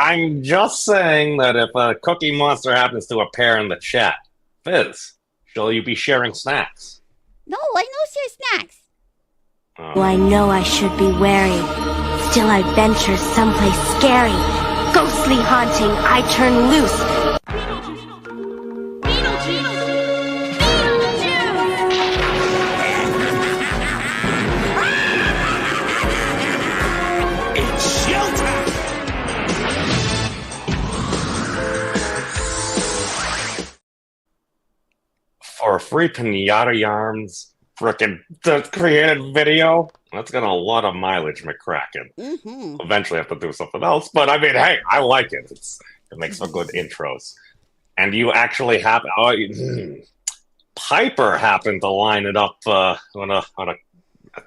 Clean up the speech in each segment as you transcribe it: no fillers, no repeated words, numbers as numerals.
I'm just saying that if a Cookie Monster happens to appear in the chat, Fyzz, shall you be sharing snacks? No, I know share snacks. Oh, I know I should be wary. Still I venture someplace scary. Ghostly haunting, I turn loose. It's showtime! For a free Pinata Yarns frickin' created video, that's got a lot of mileage, McCracken. Eventually have to do something else, but I mean, hey, I like it. It makes for good intros. And you actually have Piper happened to line it up on a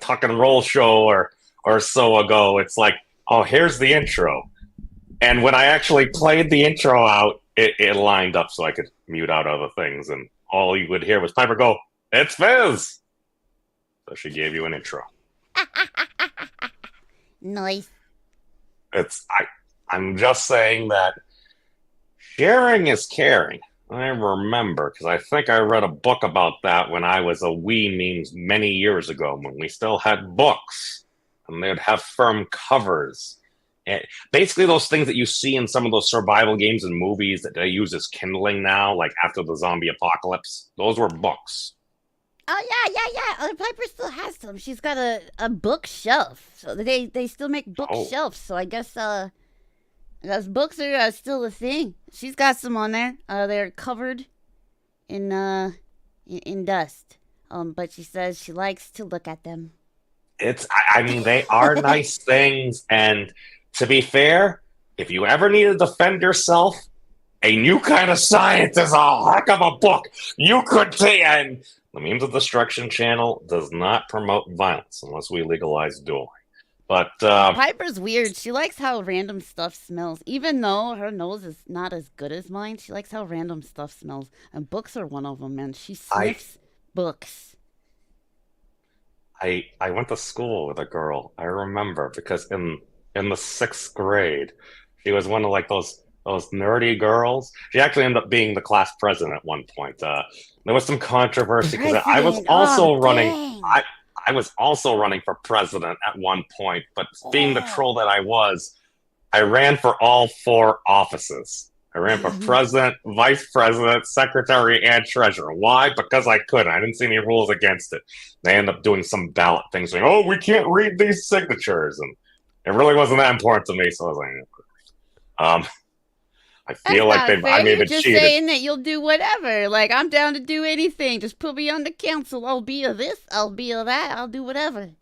tuck and roll show or so ago. It's like, oh, here's the intro. And when I actually played the intro out, it lined up so I could mute out other things, and all you would hear was Piper go, "It's Fyzz." So she gave you an intro. Nice. I'm just saying that sharing is caring. I remember, because I think I read a book about that when I was a wee memes many years ago, when we still had books, and they'd have firm covers. And basically those things that you see in some of those survival games and movies that they use as kindling now, like after the zombie apocalypse, those were books. Oh, yeah. Piper still has some. She's got a bookshelf. So they still make bookshelves. So I guess books are still a thing. She's got some on there. They're covered in dust. But she says she likes to look at them. I mean, they are nice things. And to be fair, if you ever need to defend yourself, A New Kind of Science is a heck of a book. You could see, and the Memes of Destruction channel does not promote violence unless we legalize dueling. But Piper's weird. She likes how random stuff smells. Even though her nose is not as good as mine, she likes how random stuff smells. And books are one of them, man. She sniffs books. I went to school with a girl, I remember, because in the 6th grade, she was one of like those nerdy girls. She actually ended up being the class president at one point. There was some controversy because I was also running. I was also running for president at one point, but being the troll that I was, I ran for all 4 offices. I ran for president, vice president, secretary, and treasurer. Why? Because I could. I didn't see any rules against it. They ended up doing some ballot thing saying, "Oh, we can't read these signatures," and it really wasn't that important to me. So I was like, I feel like I may have just cheated. Saying that you'll do whatever. Like, I'm down to do anything. Just put me on the council. I'll be a this. I'll be a that. I'll do whatever.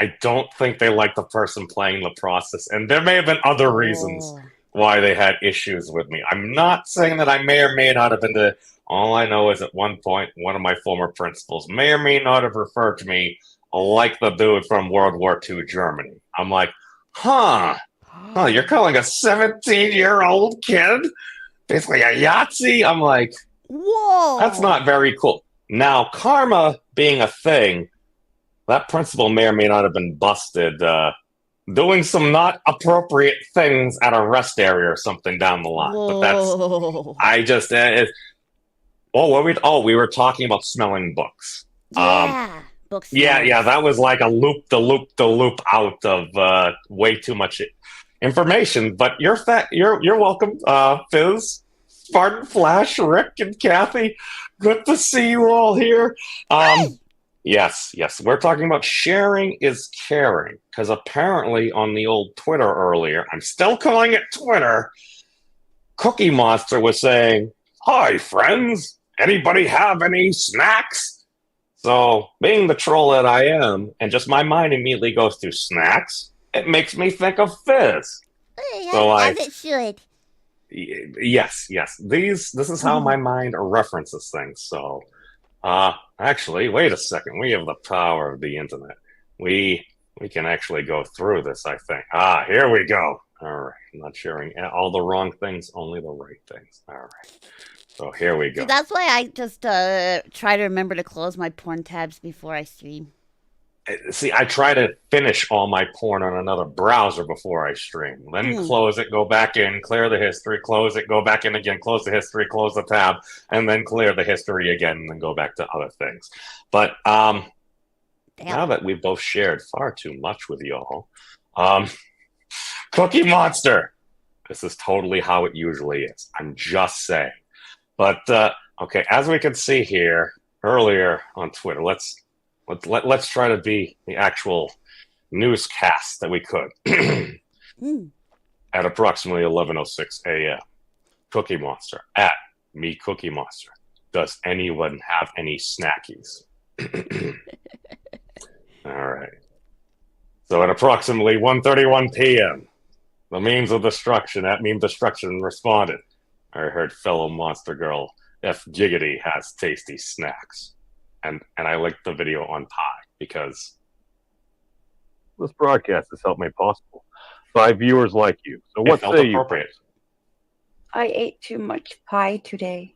I don't think they like the person playing the process, and there may have been other reasons why they had issues with me. I'm not saying that I may or may not have been the. All I know is at one point, one of my former principals may or may not have referred to me like the dude from World War II Germany. I'm like, huh, you're calling a 17-year-old kid basically a Yahtzee? I'm like, whoa, that's not very cool. Now, karma being a thing, that principal may or may not have been busted doing some not appropriate things at a rest area or something down the line. Whoa. But I just, we were talking about smelling books. Yeah. Books. Yeah, that was like a loop out of way too much information. But you're welcome, Fyzz, Spartan, Flash, Rick, and Kathy. Good to see you all here. Yes, we're talking about sharing is caring, because apparently on the old Twitter earlier, I'm still calling it Twitter, Cookie Monster was saying, "Hi, friends, anybody have any snacks?" So, being the troll that I am, and just my mind immediately goes to snacks, it makes me think of Fyzz. As it should. Yes. This is how my mind references things, so... actually, wait a second. We have the power of the internet. We can actually go through this, I think. Here we go. All right. I'm not sharing all the wrong things, only the right things. All right. So here we go. See, that's why I just try to remember to close my porn tabs before I stream. See, I try to finish all my porn on another browser before I stream. Then close it, go back in, clear the history, close it, go back in again, close the history, close the tab, and then clear the history again, and then go back to other things. But now that we've both shared far too much with y'all, Cookie Monster. This is totally how it usually is. I'm just saying. But okay, as we can see here earlier on Twitter, let's try to be the actual newscast that we could. At approximately 11:06 a.m., Cookie Monster at me Cookie Monster. Does anyone have any snackies? All right. So at approximately 1:31 p.m., the memes of destruction at meme destruction responded. I heard fellow monster girl F Giggity has tasty snacks. And I linked the video on Pi because this broadcast has helped made possible by viewers like you. So what say you? I ate too much pie today.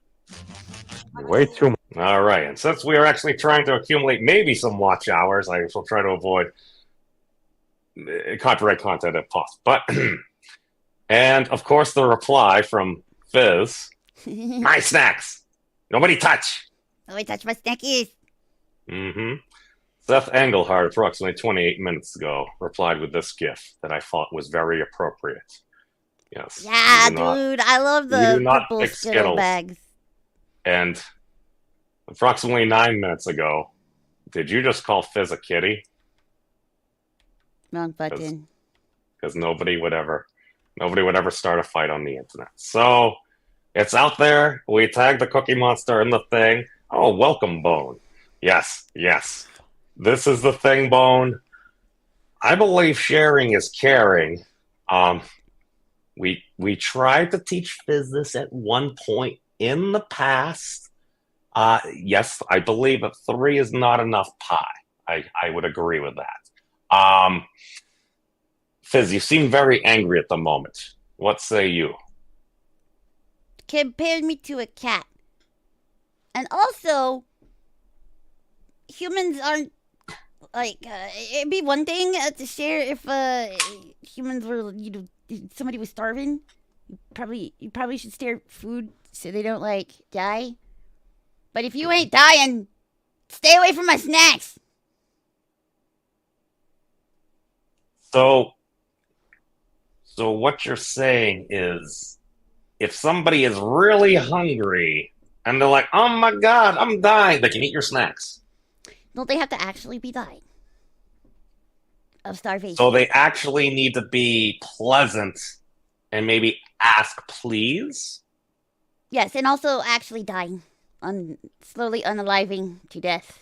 Way too much. All right. And since we are actually trying to accumulate maybe some watch hours, I shall try to avoid copyright content if possible. But and of course the reply from Fyzz, my snacks. Nobody touch. Nobody touch my snackies. Seth Engelhardt, approximately 28 minutes ago, replied with this gif that I thought was very appropriate. Yes. Yeah, dude, I love the purple Skittle bags. And approximately 9 minutes ago, did you just call Fyzz a kitty? Wrong button. Because nobody would ever start a fight on the internet. So it's out there. We tagged the Cookie Monster in the thing. Oh, welcome, Bone. Yes. This is the thing, Bone. I believe sharing is caring. We tried to teach Fyzz this at one point in the past. Yes, I believe that 3 is not enough pie. I would agree with that. Fyzz, you seem very angry at the moment. What say you? Compared me to a cat. And also, humans aren't like it'd be one thing to share if humans were, somebody was starving. You probably should share food so they don't like die. But if you ain't dying, stay away from my snacks. So what you're saying is, if somebody is really hungry and they're like, "Oh my God, I'm dying," they can eat your snacks. Don't they have to actually be dying of starvation? So they actually need to be pleasant and maybe ask please? Yes, and also actually dying. Slowly unaliving to death.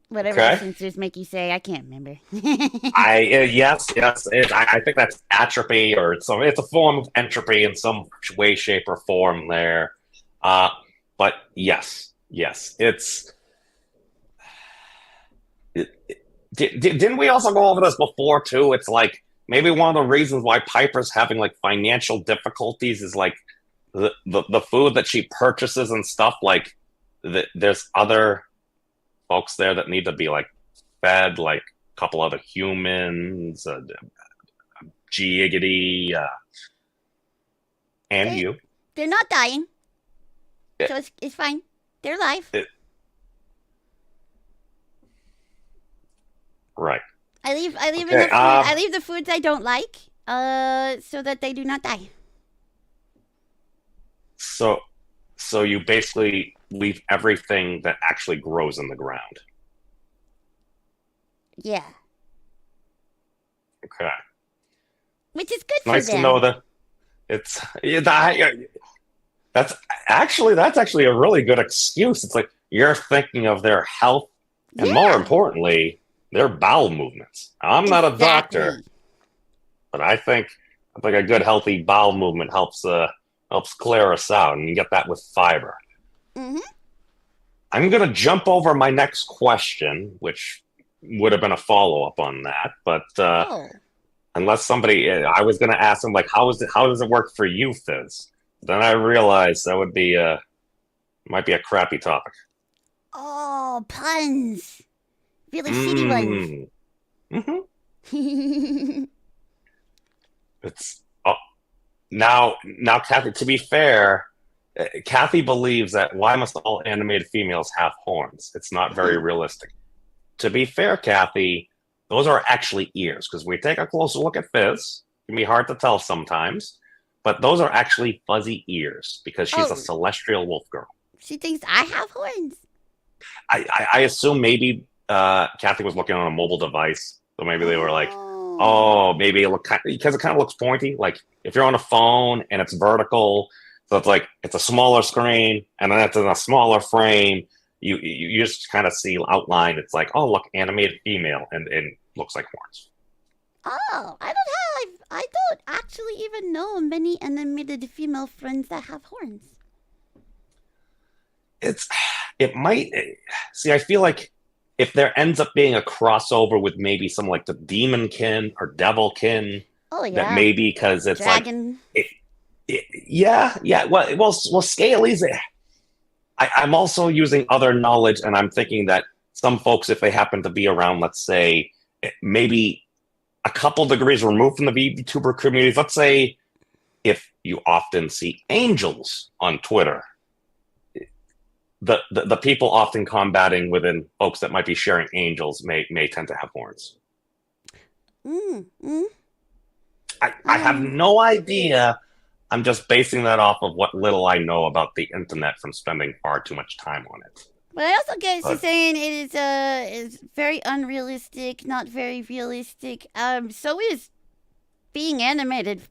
Whatever the censors make you say, I can't remember. Yes. I think that's atrophy, or it's a form of entropy in some way, shape, or form there. But yes, it's. Didn't we also go over this before too? It's like maybe one of the reasons why Piper's having like financial difficulties is like the food that she purchases and stuff. Like there's other folks there that need to be like fed, like a couple other humans, Giggity, and you. They're not dying, so it's fine. They're alive. Right. I leave enough food. I leave the foods I don't like, so that they do not die. So you basically leave everything that actually grows in the ground. Yeah. Okay. Which is good for nice them. To know that it's that's actually a really good excuse. It's like you're thinking of their health and more importantly, their bowel movements. I'm not a doctor, but I think a good healthy bowel movement helps clear us out, and you get that with fiber. Mm-hmm. I'm going to jump over my next question, which would have been a follow-up on that, but unless somebody, I was going to ask them, like, how does it work for you, Fyzz? Then I realized that would be might be a crappy topic. Oh, puns. Really shitty ones. It's now, Kathy. To be fair, Kathy believes that why must all animated females have horns? It's not very realistic. To be fair, Kathy, those are actually ears because we take a closer look at Fyzz. It can be hard to tell sometimes, but those are actually fuzzy ears because she's a celestial wolf girl. She thinks I have horns. I assume maybe Kathy was looking on a mobile device, so maybe they were like, oh, maybe it look because it kind of looks pointy. Like if you're on a phone and it's vertical, so it's like it's a smaller screen, and then it's in a smaller frame. You just kind of see outline. It's like, oh, look, animated female, and looks like horns. Oh, I don't actually even know many animated female friends that have horns. It might see. I feel like if there ends up being a crossover with maybe some like the demonkin or devilkin, that maybe because it's dragon. Like, yeah. Well, Scalies. I'm also using other knowledge, and I'm thinking that some folks, if they happen to be around, let's say, maybe a couple degrees removed from the VTuber communities, let's say if you often see angels on Twitter, the people often combating within folks that might be sharing angels may tend to have horns. I have no idea. I'm just basing that off of what little I know about the internet from spending far too much time on it. But I also get she's saying it is very unrealistic, not very realistic. So is being animated.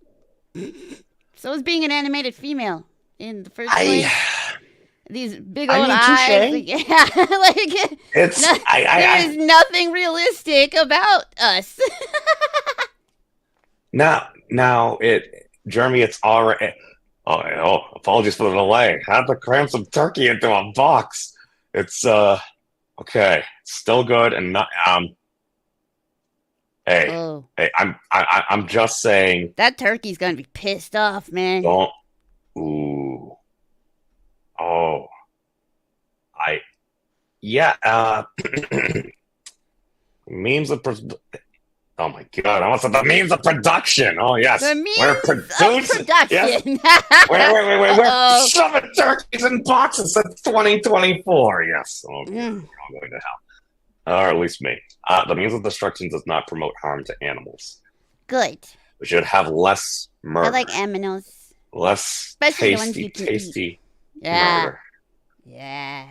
So is being an animated female in the first place. These big old eyes. Like, yeah, like there is nothing realistic about us. Now Jeremy, it's already. Oh, apologies for the delay. Had to cram some turkey into a box. It's okay. Still good and not Hey, I'm just saying that turkey's gonna be pissed off, man. Don't. Ooh. Oh. Memes of. Oh my god! I almost said the means of production. Oh yes, the means of production. Yes. Wait! We're shoving turkeys in boxes since 2024. Yes, I'm going to hell, or at least me. The means of destruction does not promote harm to animals. Good. We should have less murder. I like aminos. Less especially tasty murder. Yeah.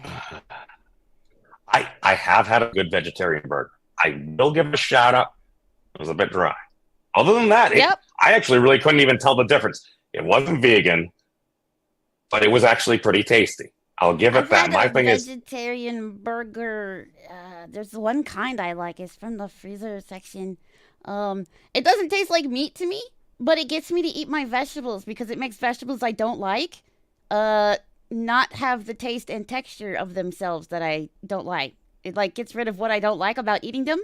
I have had a good vegetarian burger. I will give it a shout out. It was a bit dry. Other than that, I actually really couldn't even tell the difference. It wasn't vegan, but it was actually pretty tasty. I'll give it that. My thing is vegetarian burger. There's one kind I like. It's from the freezer section. It doesn't taste like meat to me, but it gets me to eat my vegetables because it makes vegetables I don't like not have the taste and texture of themselves that I don't like. It like gets rid of what I don't like about eating them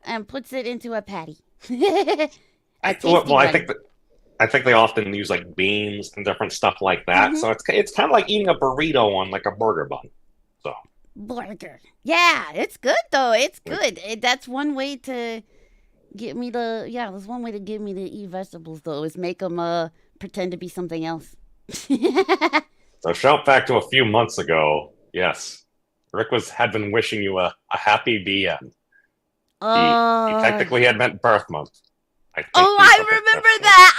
and puts it into a patty. I think they often use like beans and different stuff like that. So it's kind of like eating a burrito on like a burger bun. So burger, yeah, it's good though. It's good. That's one way to get me to There's one way to get me to eat vegetables though is make them pretend to be something else. So shout back to a few months ago. Yes, Rick had been wishing you a happy BM. He technically had meant birth month. I remember that.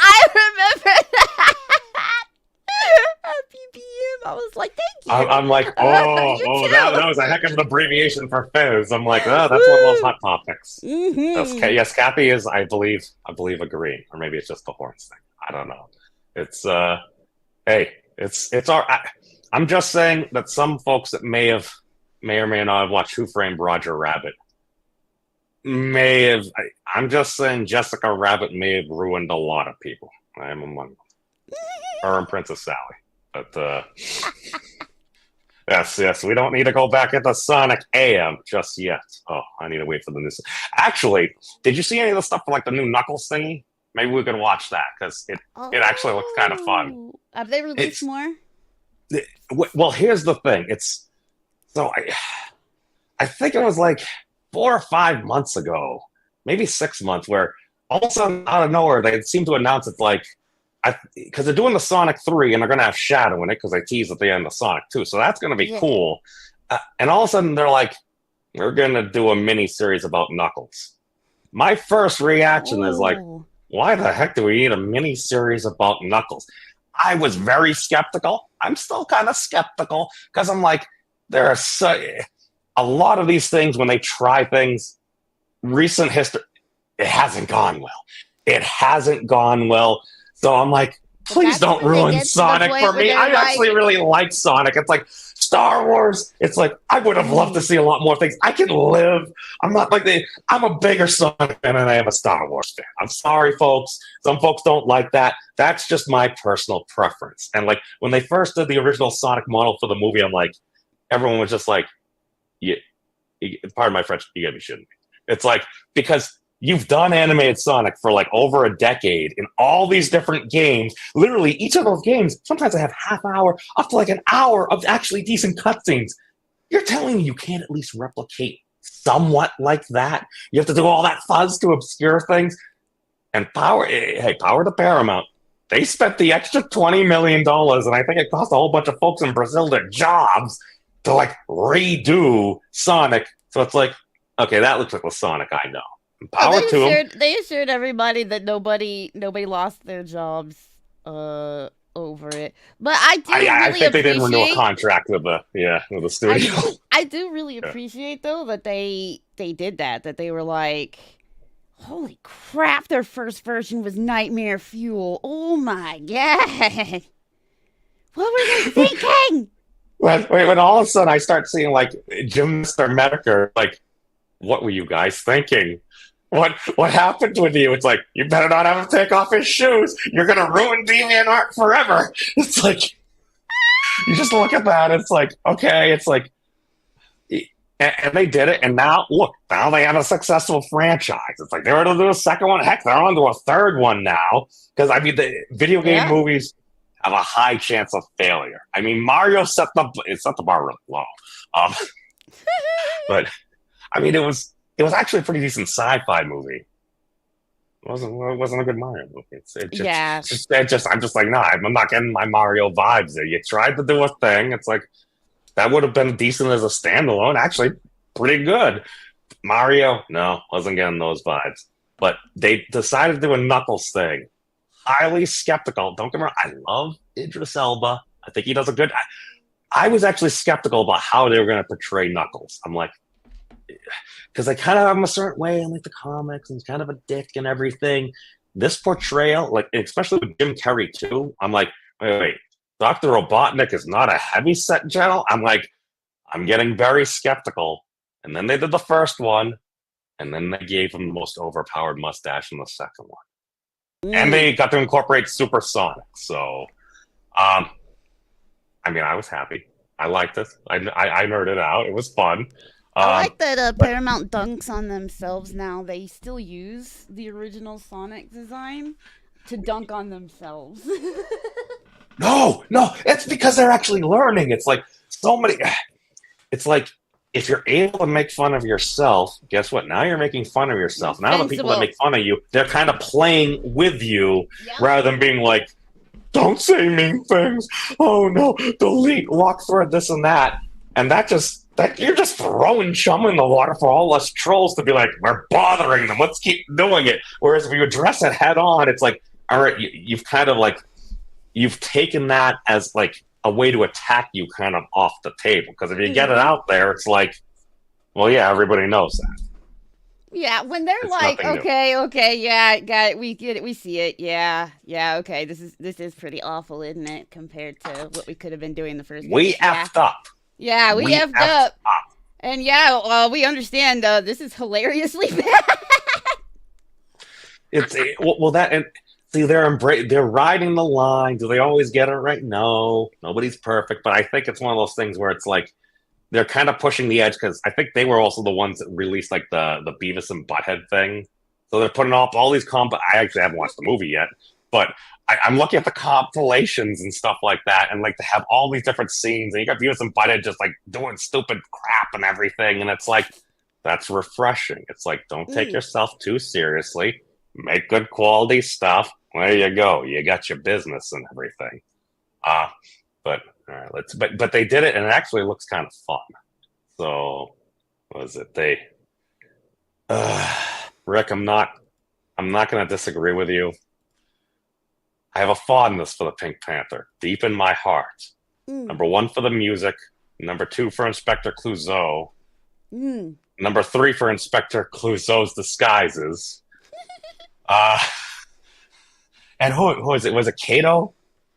Happy BM. I was like, thank you. I'm like, that was a heck of an abbreviation for Fyzz. I'm like, that's one of those hot topics. Yes, Kathy is, I believe agreeing, or maybe it's just the horns thing. I don't know. It's it's all. I'm just saying that some folks that may or may not have watched Who Framed Roger Rabbit may have. I'm just saying Jessica Rabbit may have ruined a lot of people. I am among them. Her and Princess Sally. But yes, we don't need to go back into Sonic AM just yet. Oh, I need to wait for the news. Actually, did you see any of the stuff for like the new Knuckles thingy? Maybe we can watch that because it actually looks kind of fun. Have they released more? Well, here's the thing. I think it was like 4 or 5 months ago, maybe 6 months, where all of a sudden out of nowhere they seem to announce it's like, because they're doing the Sonic 3 and they're going to have Shadow in it because they teased at the end of Sonic 2. So that's going to be cool. And all of a sudden they're like, we're going to do a mini series about Knuckles. My first reaction is like, why the heck do we need a mini series about Knuckles? I was very skeptical. I'm still kind of skeptical because I'm like, there are a lot of these things when they try things, recent history, it hasn't gone well. It hasn't gone well. So I'm like, please don't ruin Sonic for me. I actually really like Sonic. It's like Star Wars. It's like, I would have loved to see a lot more things. I can live. I'm not like I'm a bigger Sonic fan than I am a Star Wars fan. I'm sorry, folks. Some folks don't like that. That's just my personal preference. And like when they first did the original Sonic model for the movie, I'm like, everyone was just like, yeah, pardon my French, you gotta be shitting me. It's like, because you've done animated Sonic for like over a decade in all these different games. Literally, each of those games, sometimes I have half hour, up to like an hour of actually decent cutscenes. You're telling me you can't at least replicate somewhat like that? You have to do all that fuzz to obscure things? And power to Paramount. They spent the extra $20 million, and I think it cost a whole bunch of folks in Brazil their jobs to like redo Sonic. So it's like, okay, that looks like the Sonic I know. Power to them. They assured everybody that nobody lost their jobs over it. But I think they didn't renew a contract with the studio. I do really appreciate though that they did that. That they were like, holy crap! Their first version was nightmare fuel. Oh my god! What were they thinking? When all of a sudden I start seeing like Jim Mr. Medicare, like, what were you guys thinking? What happened with you? It's like, you better not have him take off his shoes. You're going to ruin DeviantArt forever. It's like, you just look at that. It's like, okay. It's like, and they did it. And now, look, now they have a successful franchise. It's like, they were to do a second one. Heck, they're on to a third one now. Because, I mean, the video game movies have a high chance of failure. I mean, Mario set the bar really low. But, I mean, it was actually a pretty decent sci-fi movie. It wasn't a good Mario movie. I'm just like, nah, I'm not getting my Mario vibes there. You tried to do a thing. It's like, that would have been decent as a standalone. Actually, pretty good. Mario, no, wasn't getting those vibes. But they decided to do a Knuckles thing. Highly skeptical. Don't get me wrong. I love Idris Elba. I think he does a good... I was actually skeptical about how they were going to portray Knuckles. I'm like... Because I kind of have him a certain way in like the comics, and he's kind of a dick and everything. This portrayal, like especially with Jim Carrey too, I'm like, wait, Dr. Robotnik is not a heavyset general? I'm like, I'm getting very skeptical. And then they did the first one, and then they gave him the most overpowered mustache in the second one. And they got to incorporate Supersonic. So, I mean, I was happy. I liked it. I nerded out. It was fun. I like that Paramount dunks on themselves now. They still use the original Sonic design to dunk on themselves. No, it's because they're actually learning. It's like it's like if you're able to make fun of yourself, guess what? Now you're making fun of yourself. Now the people that make fun of you, they're kind of playing with you rather than being like, don't say mean things. Oh no, delete, lock thread, this and that. And you're just throwing chum in the water for all us trolls to be like, we're bothering them. Let's keep doing it. Whereas if you address it head on, it's like, all right, you've kind of like, you've taken that as like a way to attack you kind of off the table. Because if you get it out there, it's like, well, yeah, everybody knows that. Yeah, when they're like, okay, yeah, got it, we get it, we see it, yeah, okay, this is pretty awful, isn't it, compared to what we could have been doing the first. We effed up. Yeah, we effed up. And we understand this is hilariously bad. They're riding the line. Do they always get it right? No, nobody's perfect. But I think it's one of those things where it's like they're kind of pushing the edge because I think they were also the ones that released like the Beavis and Butthead thing. So they're putting up all these I actually haven't watched the movie yet, but I'm looking at the compilations and stuff like that, and like to have all these different scenes, and you got Beavis and Butthead just like doing stupid crap and everything, and it's like, That's refreshing. It's like, don't take yourself too seriously. Make good quality stuff. There you go. You got your business and everything. But all right, but they did it, and it actually looks kind of fun. So, what was it? Rick, I'm not going to disagree with you. I have a fondness for the Pink Panther, deep in my heart. Number 1 for the music. Number 2 for Inspector Clouseau. Number 3 for Inspector Clouseau's disguises. And who is it? Was it Kato?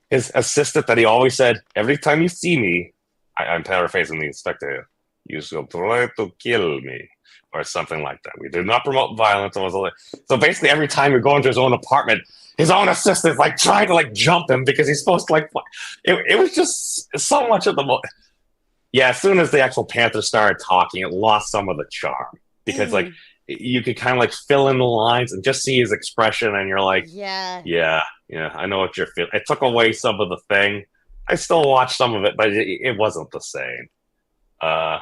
His assistant that he always said, every time you see me, I'm paraphrasing the inspector, you shall try to kill me, or something like that. We do not promote violence. So basically, every time you go into his own apartment, his own assistant's like trying to like jump him because he's supposed to like. It was just so much of the. Yeah, as soon as the actual Panther started talking, it lost some of the charm because like you could kind of like fill in the lines and just see his expression, and you're like, yeah, I know what you're feeling. It took away some of the thing. I still watched some of it, but it wasn't the same. Yeah.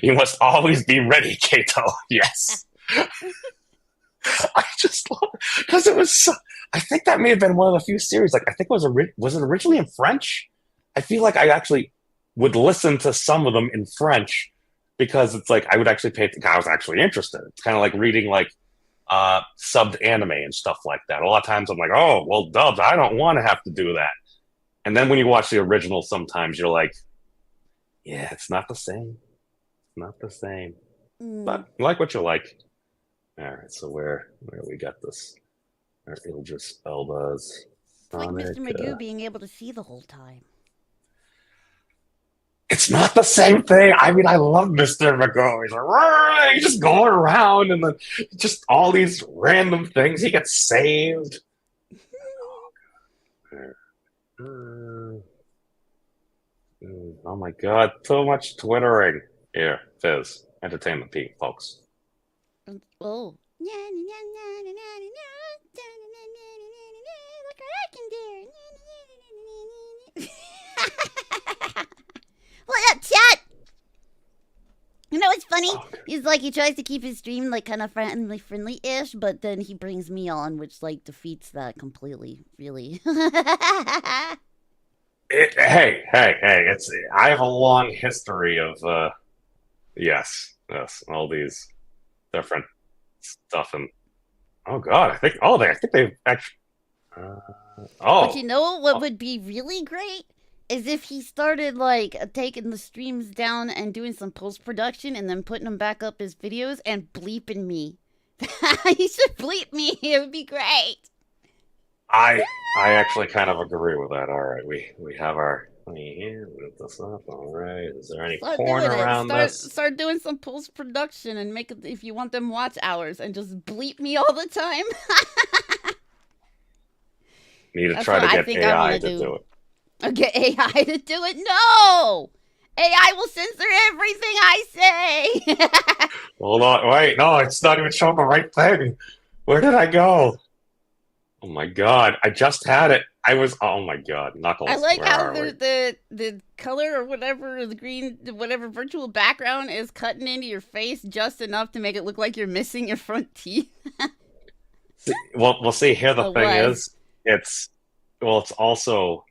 You must always be ready, Kato. Yes. I just love it because it was so, I think that may have been one of the few series. Like, I think was it originally in French? I feel like I actually would listen to some of them in French because it's like I would actually I was actually interested. It's kind of like reading like subbed anime and stuff like that. A lot of times I'm like, oh, well, dubbed, I don't want to have to do that. And then when you watch the original, sometimes you're like, yeah, it's not the same. It's not the same. But you like what you like. All right, so where we got this? Our Idris Elba's. It's like Mr. Magoo being able to see the whole time. It's not the same thing. I mean, I love Mr. Magoo. He's like, he's just going around and then just all these random things. He gets saved. Oh my God, so much Twittering. Here, Fyzz, entertain the people, folks. Oh. Look what I can do. What up, chat? You know what's funny? He's like, he tries to keep his stream like kind of friendly-ish, but then he brings me on, which like defeats that completely, really. Hey! I have a long history of yes, all these different stuff, and oh God, I think they've actually. But you know what would be really great is if he started like taking the streams down and doing some post production and then putting them back up his videos and bleeping me. He should bleep me. It would be great. I actually kind of agree with that. All right, we have our. Let me lift this up. All right, is there any porn around this? Start doing some post production and make it if you want them watch hours and just bleep me all the time. Need to try to get AI to do it. Get AI to do it? No! AI will censor everything I say. Hold on, wait, no, it's not even showing the right thing. Where did I go? Oh my God, I just had it. Oh my God, Knuckles. I like how the color or whatever, the green, whatever virtual background is cutting into your face just enough to make it look like you're missing your front teeth. Well, we'll see. Here the thing is, it's also,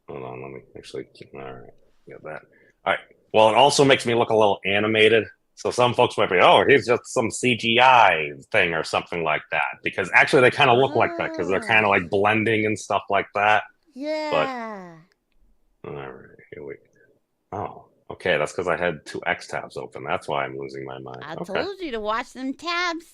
hold on, let me actually, all right, get that. All right, well, it also makes me look a little animated. So some folks might be, oh, he's just some CGI thing or something like that. Because actually they kind of look like that because they're kind of like blending and stuff like that. Yeah. But, all right, here we go. Oh, okay, that's because I had 2 X tabs open. That's why I'm losing my mind. I told you to watch them tabs.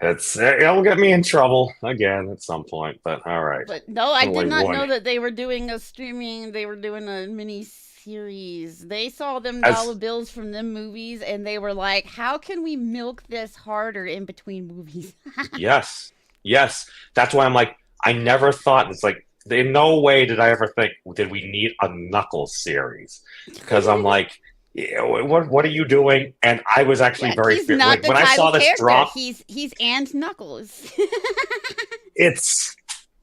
It'll get me in trouble again at some point, but all right. But no, I did not know that they were doing a streaming, they were doing a mini series. They saw them dollar bills from them movies and they were like, how can we milk this harder in between movies? Yes. That's why I'm like, I never thought, it's like, in no way did I ever think, did we need a Knuckles series? Because I'm like, what are you doing? And I was actually very fearful. Like, when I saw this drop, he's and Knuckles.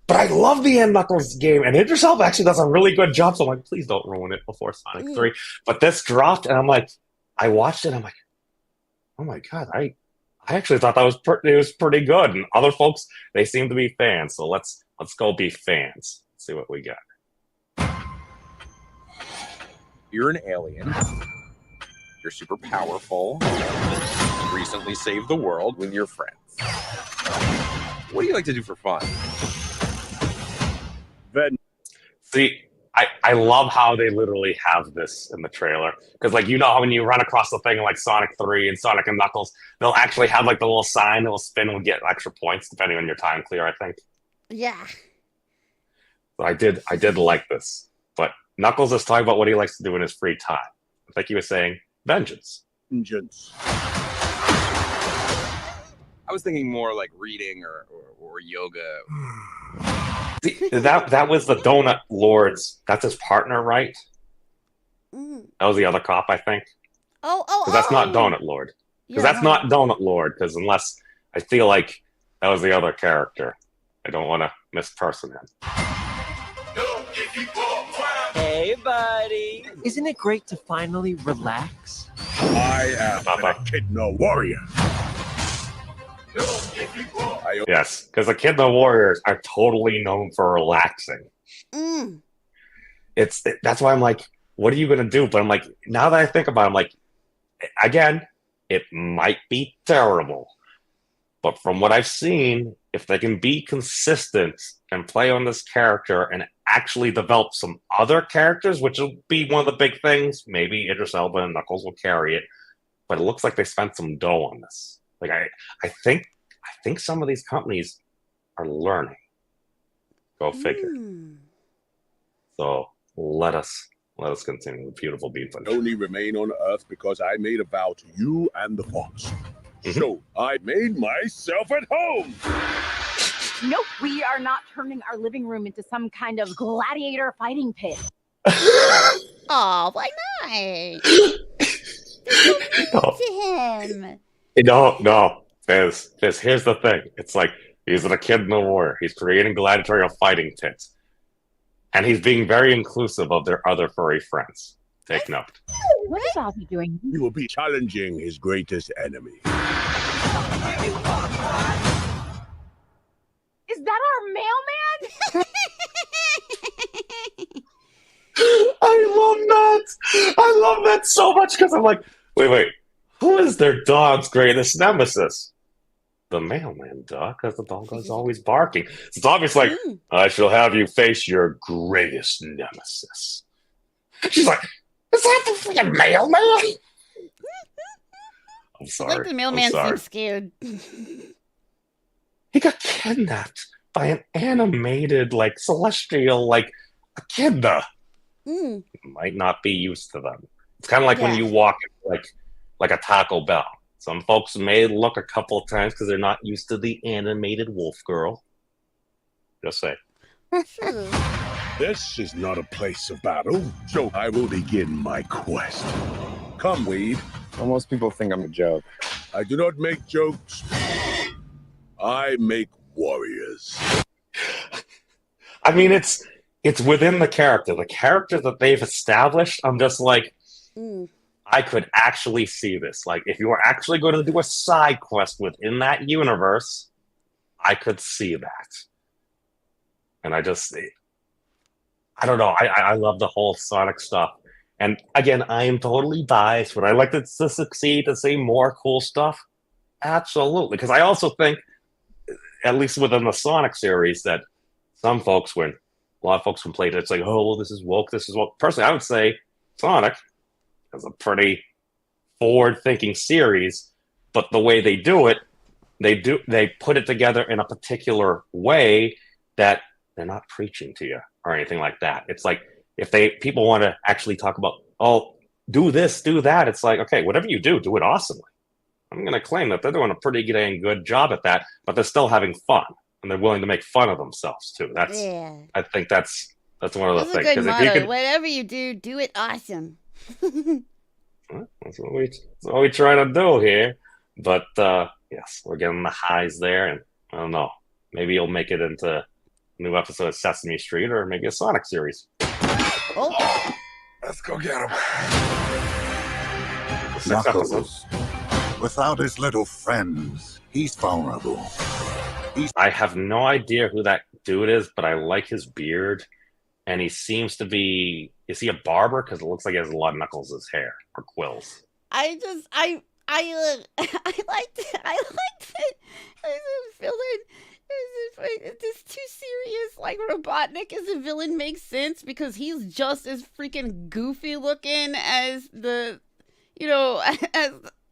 But But I love the End Knuckles game, and Idris Elba actually does a really good job. So I'm like, please don't ruin it before Sonic 3. But this dropped, and I'm like, I watched it. I'm like, oh my god, I actually thought that it was pretty good. And other folks, they seem to be fans. So let's go be fans. Let's see what we got. You're an alien. You're super powerful. You recently saved the world with your friends. What do you like to do for fun? See, I love how they literally have this in the trailer. Because, like, you know how when you run across the thing in, like, Sonic 3 and Sonic and Knuckles, they'll actually have, like, the little sign that will spin and will get extra points, depending on your time clear, I think. Yeah. So I did like this. But Knuckles is talking about what he likes to do in his free time. I think he was saying, vengeance. Vengeance. I was thinking more like reading or yoga. See, that was the Donut Lord's. That's his partner, right? That was the other cop, I think. Oh. That's not Donut Lord. Because that's not Donut Lord. Because unless I feel like that was the other character, I don't want to misperson him. Hey, buddy. Isn't it great to finally relax? I am an Echidna warrior. Yes, because the Echidna Warriors are totally known for relaxing. That's why I'm like, what are you gonna do? But I'm like, now that I think about it, I'm like, again, it might be terrible, but from what I've seen, if they can be consistent and play on this character and actually develop some other characters, which will be one of the big things, maybe Idris Elba and Knuckles will carry it. But it looks like they spent some dough on this. Like I think some of these companies are learning. Go figure. So let us continue with beautiful beef. Only remain on Earth because I made a vow to you and the Fox. So I made myself at home. Nope, we are not turning our living room into some kind of gladiator fighting pit. Oh, why not? To him. No. There's here's the thing. It's like he's a kid in the war. He's creating gladiatorial fighting pits. And he's being very inclusive of their other furry friends. Take note. What is Ozzy doing? He will be challenging his greatest enemy. Is that our mailman? I love that so much because I'm like, wait. Who is their dog's greatest nemesis? The mailman, dog, because the dog is always barking. It's obvious like, I shall have you face your greatest nemesis. She's like, is that the freaking mailman? I'm sorry. Like the mailman seems scared. He got kidnapped by an animated, like, celestial, like, echidna. Might not be used to them. It's kind of like when you walk in, like a Taco Bell. Some folks may look a couple of times because they're not used to the animated wolf girl. Just say. This is not a place of battle, so I will begin my quest. Come, Weed. Well, most people think I'm a joke. I do not make jokes. I make warriors. I mean, it's within the character. The character that they've established, I'm just like, I could actually see this. Like, if you were actually going to do a side quest within that universe, I could see that. And I don't know. I love the whole Sonic stuff. And again, I am totally biased. Would I like it to succeed, to see more cool stuff? Absolutely. Because I also think, at least within the Sonic series, that some folks, when a lot of folks when played it, it's like, oh, well, this is woke. Personally, I would say Sonic is a pretty forward-thinking series, but the way they do it, they put it together in a particular way that they're not preaching to you or anything like that. It's like if people want to actually talk about, oh, do this, do that. It's like, okay, whatever you do it awesomely. I'm going to claim that they're doing a pretty dang good job at that, but they're still having fun and they're willing to make fun of themselves too. I think that's one of the things. That's a good motto. Whatever you do it awesome. That's what we try to do here. But yes, we're getting the highs there, and I don't know. Maybe you'll make it into new episode of Sesame Street or maybe a Sonic series. Oh, Let's go get him. Six episodes. Without his little friends, he's vulnerable. I have no idea who that dude is, but I like his beard. And he seems to be... Is he a barber? Because it looks like he has a lot of knuckles in his hair. Or quills. I liked it. As a villain, it's too serious. Like Robotnik as a villain makes sense because he's just as freaking goofy looking as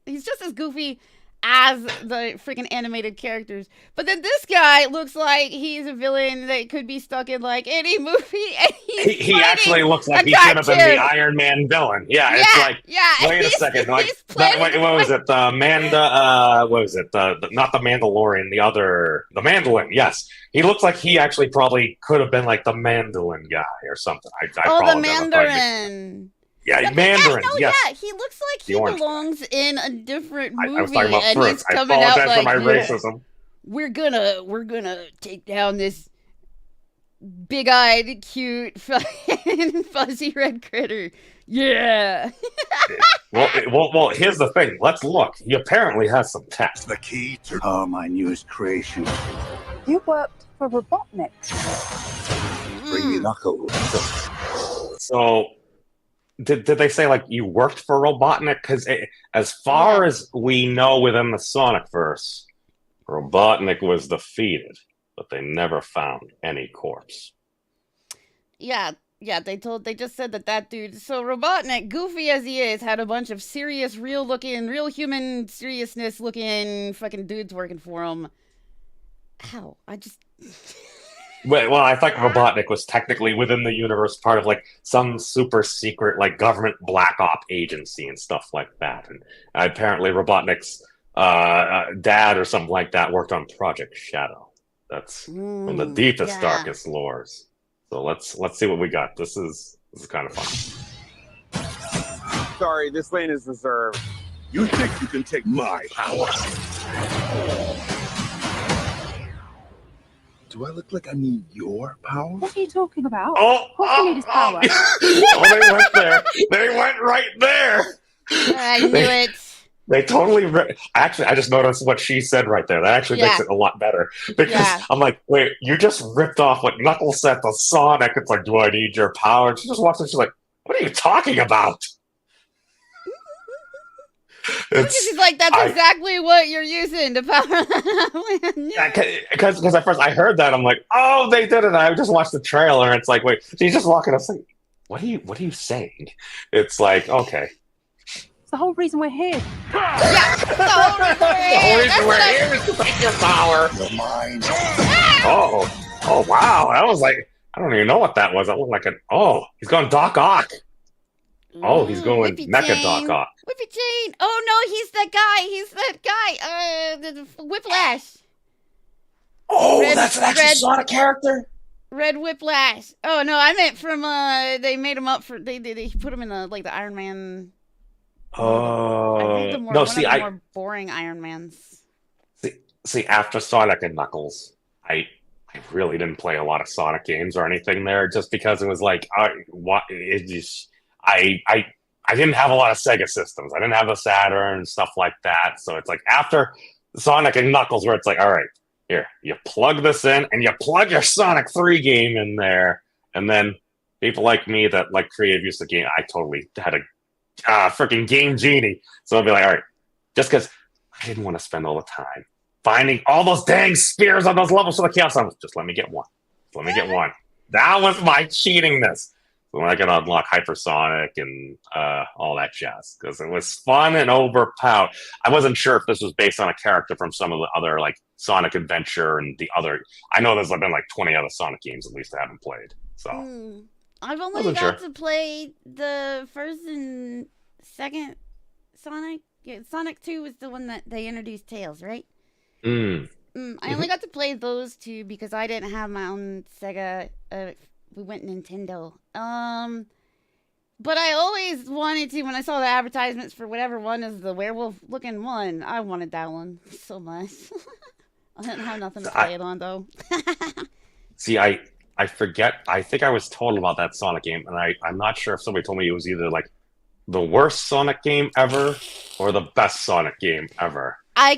he's just as goofy as the freaking animated characters. But then this guy looks like he's a villain that could be stuck in like any movie. And he actually looks like he should have been the Iron Man villain. Yeah, it's like, wait a second. Like, what was it? The what was it? Not the Mandalorian, the Mandolin. Yes. He looks like he actually probably could have been like the Mandolin guy or something. The Mandarin. Yeah, Mandarin. Yes. Yeah, he looks like he belongs in a different movie. I was talking about and he's coming I out apologize like, for my racism. We're gonna take down this big-eyed, cute, fuzzy red critter. Yeah. well, here's the thing. Let's look. He apparently has some tech. The key to my newest creation. You worked for Robotnik. Bring me knuckles. So... Did they say, like, you worked for Robotnik? Because as far as we know within the Sonicverse, Robotnik was defeated, but they never found any corpse. Yeah, they just said that dude... So Robotnik, goofy as he is, had a bunch of serious, real human seriousness-looking fucking dudes working for him. Ow, Well, I thought Robotnik was technically within the universe part of like some super secret like government black op agency and stuff like that. And apparently Robotnik's dad or something like that worked on Project Shadow. That's from the deepest, darkest lores. So let's see what we got. This is kind of fun. Sorry, this lane is reserved. You think you can take my power? Do I look like I need your power? What are you talking about? Oh, of course you need his power. They went there. They went right there. I knew it. They totally... Actually, I just noticed what she said right there. That actually makes it a lot better. Because I'm like, wait, you just ripped off what Knuckles said to Sonic. It's like, do I need your power? And she just walks in, she's like, what are you talking about? She's like, that's exactly what you're using to power. Because at first I heard that, I'm like, oh, they did it. I just watched the trailer, and it's like, wait, she's just walking up, like, what are you saying? It's like, okay. It's the whole reason we're here. Yeah, the whole reason we're here is to take your power. Your mind. Oh, wow. That was like, I don't even know what that was. That looked like he's going Doc Ock. Oh, he's going Mecha Doc Ock. Whippy Chain. Oh, no, he's that guy. The Whiplash. Oh, that's an actual Sonic character? Red Whiplash. Oh, no, I meant from, they made him up for, they put him in the Iron Man. I think one of the more boring Iron Mans. See, after Sonic and Knuckles, I really didn't play a lot of Sonic games or anything there, just because it was like, I didn't have a lot of Sega systems. I didn't have a Saturn and stuff like that. So it's like after Sonic and Knuckles, where it's like, all right, here, you plug this in and you plug your Sonic 3 game in there. And then people like me that like creative use of game, I totally had a freaking Game Genie. So I'd be like, all right, just because I didn't want to spend all the time finding all those dang spears on those levels for the Chaos Emeralds. Just let me get one. That was my cheatingness. When I could unlock Hypersonic and all that jazz, because it was fun and overpowered. I wasn't sure if this was based on a character from some of the other like Sonic Adventure and the other. I know there's been like 20 other Sonic games at least I haven't played. So I've only got to play the first and second Sonic. Yeah, Sonic 2 was the one that they introduced Tails, right? I only got to play those two because I didn't have my own Sega. We went Nintendo. But I always wanted to, when I saw the advertisements for whatever one is the werewolf looking one, I wanted that one so much. I didn't have nothing to play it on though. See, I forget. I think I was told about that Sonic game, and I'm not sure if somebody told me it was either like the worst Sonic game ever or the best Sonic game ever. I'm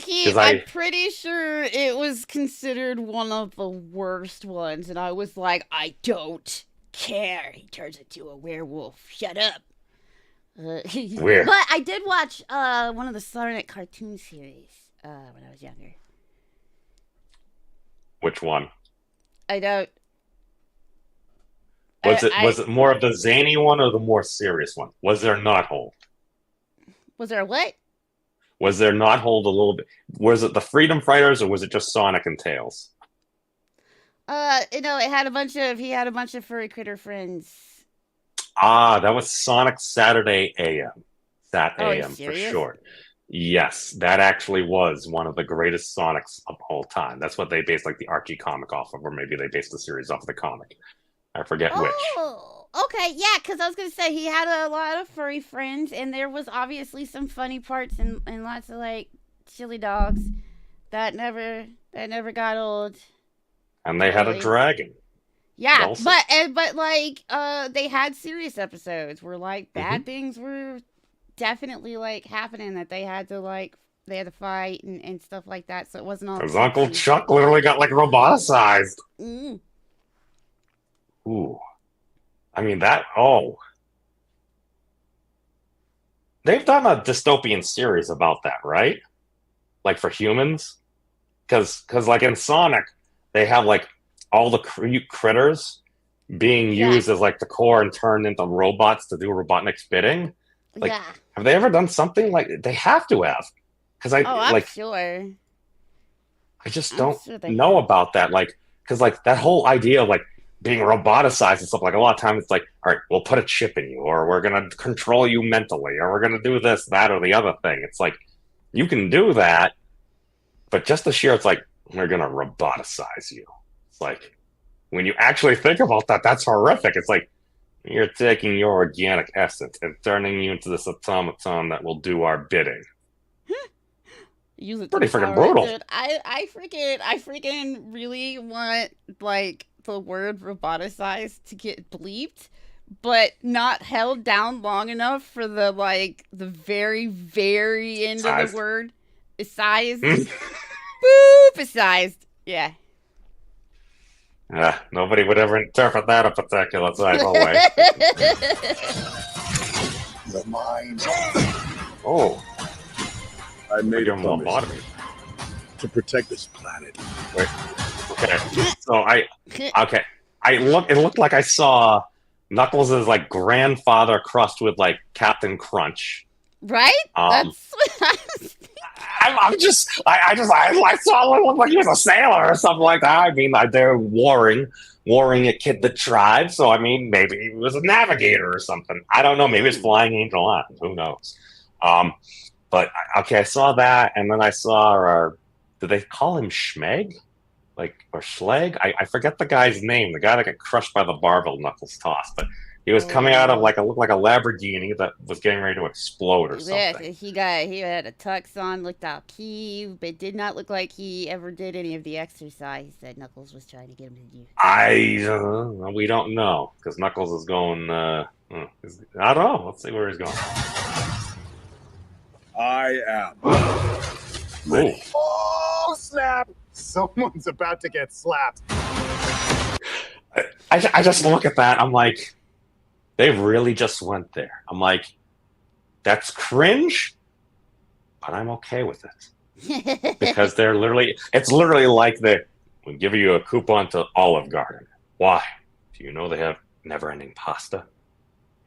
pretty sure it was considered one of the worst ones, and I was like, I don't care. He turns into a werewolf. Shut up. Weird. But I did watch one of the Sonic cartoon series when I was younger. Which one? I don't. Was it more of the zany one or the more serious one? Was there Knothold? Was there a what? Was there Knothold a little bit? Was it the Freedom Fighters or was it just Sonic and Tails? It had he had a bunch of furry critter friends. Ah, that was Sonic Saturday AM. Sat Oh, AM for short. Yes, that actually was one of the greatest Sonics of all time. That's what they based like the Archie comic off of, or maybe they based the series off of the comic. I forget which. Oh, okay, yeah, because I was gonna say he had a lot of furry friends, and there was obviously some funny parts and lots of like chili dogs that never got old. And they had a dragon. Yeah, Also. but like they had serious episodes where like bad things were definitely like happening that they had to fight and stuff like that. So it wasn't all. Because Uncle Chuck literally got like roboticized. Mm. Ooh. I mean that. Oh. They've done a dystopian series about that, right? Like for humans, because like in Sonic, they have like all the critters being used as like the core and turned into robots to do Robotnik's bidding. Like, have they ever done something like they have to have? Because I'm sure. I just don't know about that. Like, because like that whole idea of like being roboticized and stuff, like a lot of times it's like, all right, we'll put a chip in you, or we're gonna control you mentally, or we're gonna do this, that, or the other thing. It's like you can do that, but just the sheer, it's like we're gonna roboticize you. It's like when you actually think about that, that's horrific. It's like you're taking your organic essence and turning you into this automaton that will do our bidding. Use it pretty freaking brutal. Dude. I freaking really want like the word roboticized to get bleeped, but not held down long enough for the very, very end of the word. Sized. Boop-sized. Yeah. Nobody would ever interpret that a particular type of way. You're mine. Oh. I made a promise to protect this planet. Wait. Okay. So it looked like I saw Knuckles' like grandfather crossed with like Captain Crunch. Right? That's I saw it look like he was a sailor or something like that. I mean, they're warring a Kid the Tribe, so I mean, maybe he was a navigator or something. I don't know. Maybe it's Flying Angel Island. Who knows? But okay, I saw that, and then I saw, did they call him Schmeg? Or Schleg? I forget the guy's name, the guy that got crushed by the barbell Knuckles toss, but he was coming out of looked like a Lamborghini that was getting ready to explode or something. Yeah, he had a tux on, looked all cute, but did not look like he ever did any of the exercise that Knuckles was trying to get him to do. We don't know, because Knuckles is going, I don't know, let's see where he's going. I am ready. Oh, snap! Someone's about to get slapped. I just look at that, I'm like, they really just went there. I'm like, that's cringe, but I'm okay with it. Because it's literally like we give you a coupon to Olive Garden. Why? Do you know they have never-ending pasta?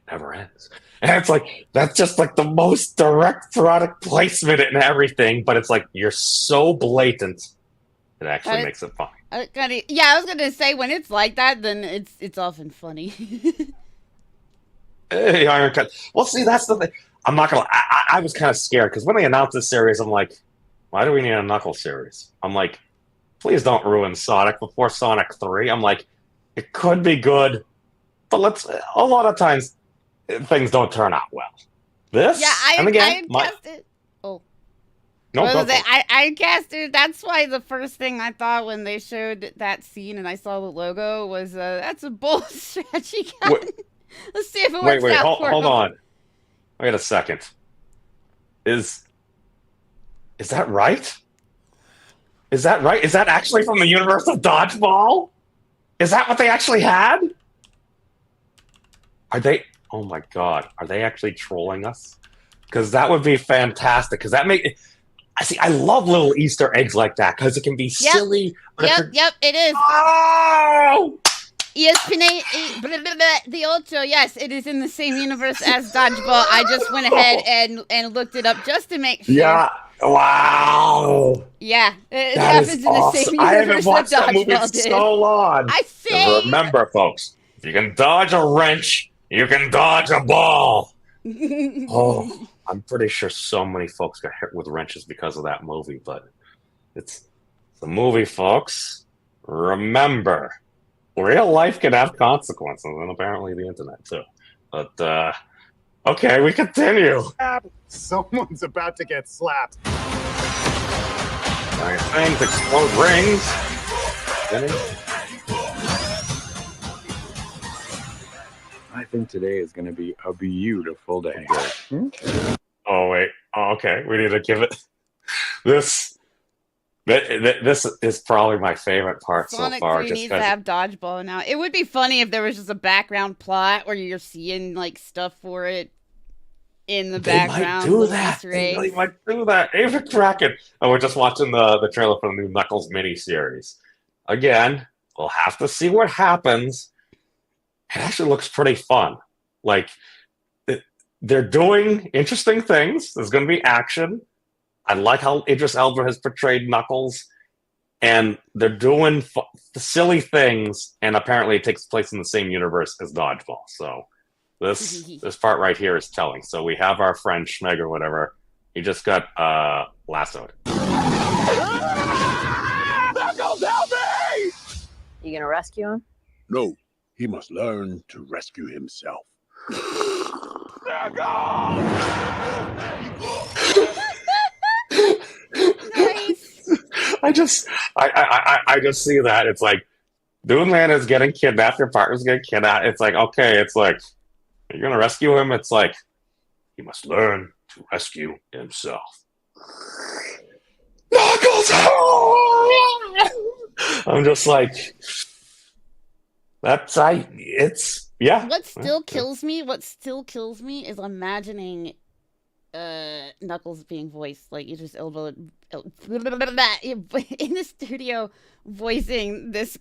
Never ends. And it's like, that's just like the most direct product placement and everything, but it's like, you're so blatant, it actually makes it fun. I was gonna say, when it's like that, then it's often funny. Hey, Iron Cut. Well, see, that's the thing. I'm not gonna. I was kind of scared because when they announced this series, I'm like, why do we need a Knuckles series? I'm like, please don't ruin Sonic before Sonic 3. I'm like, it could be good, but a lot of times things don't turn out well. This, yeah, and again, No, What go was for it? I guess, dude, that's why the first thing I thought when they showed that scene and I saw the logo was, that's a bull stretchy gun. Let's see if it works out for hold him. on. Wait a second. Is that right? Is that right? Is that actually from the universe of Dodgeball? Is that what they actually had? Are they? Oh my god! Are they actually trolling us? Because that would be fantastic. Because that I love little Easter eggs like that because it can be silly. Yep, it is. Oh! ESPN blah, blah, blah, the Ultra, yes, it is in the same universe as Dodgeball. I just went ahead and looked it up just to make sure. Yeah. Wow. Yeah, it That happens is in the awesome. same I universe haven't watched that movie Dodgeball did. so long. I say. Remember, folks, if you can dodge a wrench, you can dodge a ball. Oh, I'm pretty sure so many folks got hit with wrenches because of that movie, but it's the movie, folks. Remember, real life can have consequences, and apparently the internet too. But okay, we continue. Someone's about to get slapped. Giant things explode rings. I think today is going to be a beautiful day. Oh wait. Oh, okay. We need to give it this. This is probably my favorite part Sonic so far. 3 Just needs to have Dodgeball now. It would be funny if there was just a background plot where you're seeing like stuff for it in the background. Might do that. They really might do that. Even Kraken. Oh, we're just watching the trailer for the new Knuckles miniseries. Again, we'll have to see what happens. It actually looks pretty fun. Like they're doing interesting things. There's going to be action. I like how Idris Elba has portrayed Knuckles, and they're doing silly things, and apparently it takes place in the same universe as Dodgeball. So this part right here is telling. So we have our friend Schmeg or whatever. He just got lassoed. Knuckles, help me! You gonna rescue him? No, he must learn to rescue himself. Nice. I just see that. It's like, Dude Man is getting kidnapped, your partner's getting kidnapped. It's like, okay, it's like, you're gonna rescue him? It's like, he must learn to rescue himself. Knuckles! I'm just like, yeah. What still kills me is imagining Knuckles being voiced like Idris Elba in the studio voicing this